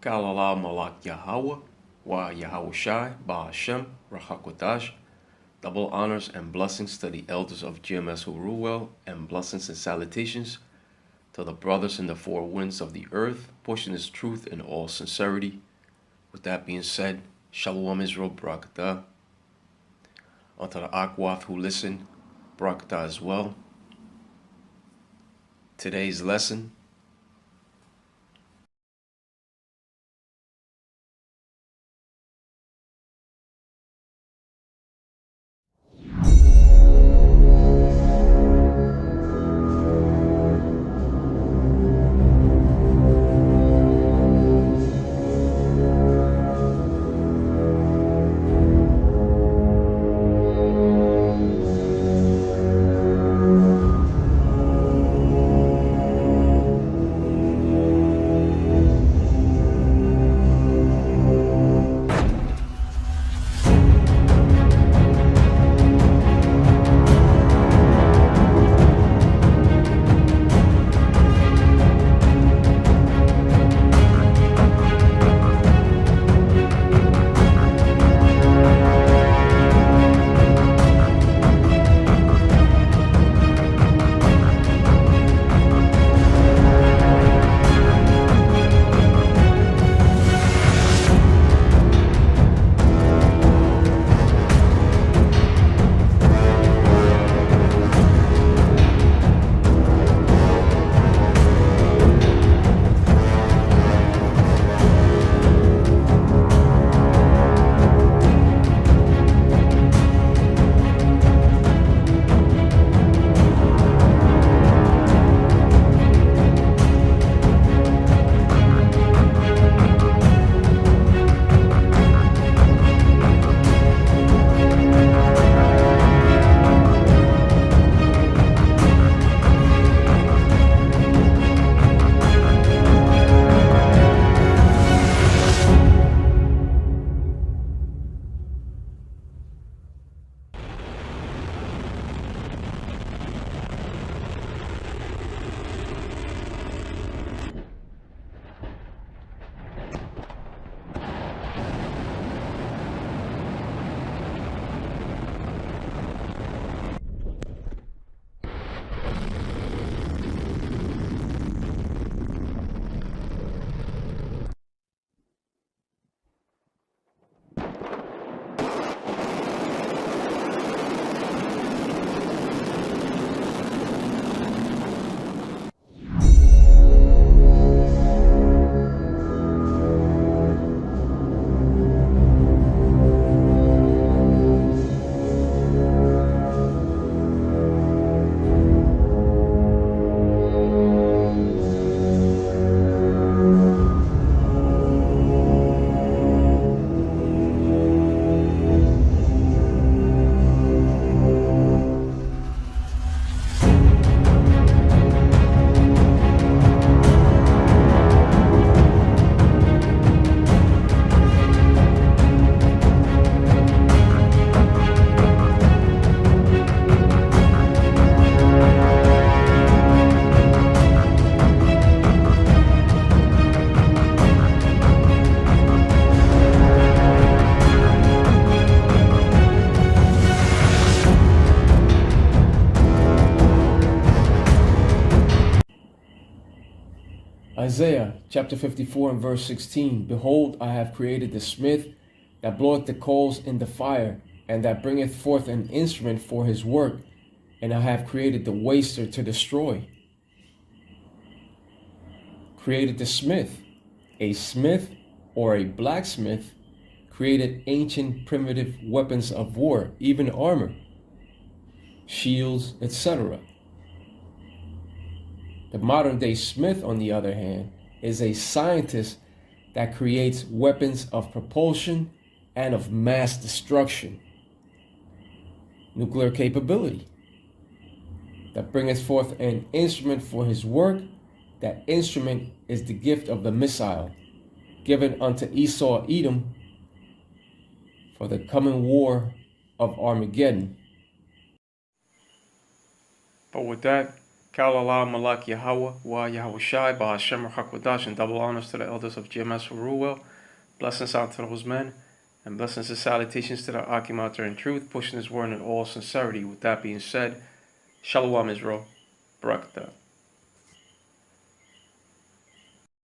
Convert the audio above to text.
Kalala Malak Yahweh, Wa Yahushai, Ba Hashem, Rachakotash. Double honors and blessings to the elders of GMS who rule well, and blessings and salutations to the brothers in the four winds of the earth, pushing his truth in all sincerity. With that being said, Shalom Israel, Barakatah. Unto the Akwath who listen, Barakatah as well. Today's lesson, Isaiah chapter 54 and verse 16. Behold, I have created the smith that bloweth the coals in the fire, and that bringeth forth an instrument for his work, and I have created the waster to destroy. Created the smith. A smith or a blacksmith created ancient primitive weapons of war, even armor, shields, etc. The modern day smith, on the other hand, is a scientist that creates weapons of propulsion and of mass destruction, nuclear capability, that bringeth forth an instrument for his work. That instrument is the gift of the missile given unto Esau Edom for the coming war of Armageddon. but with that, Kalala Malak Yahweh Wa Yahweh Shai Ba'Hashem Rachakodash, and double honors to the elders of GMS who rule well. Blessings out to those men, and blessings and salutations to the Akim out there in truth, pushing his word in all sincerity. With that being said, Shalom Israel, Barakatah.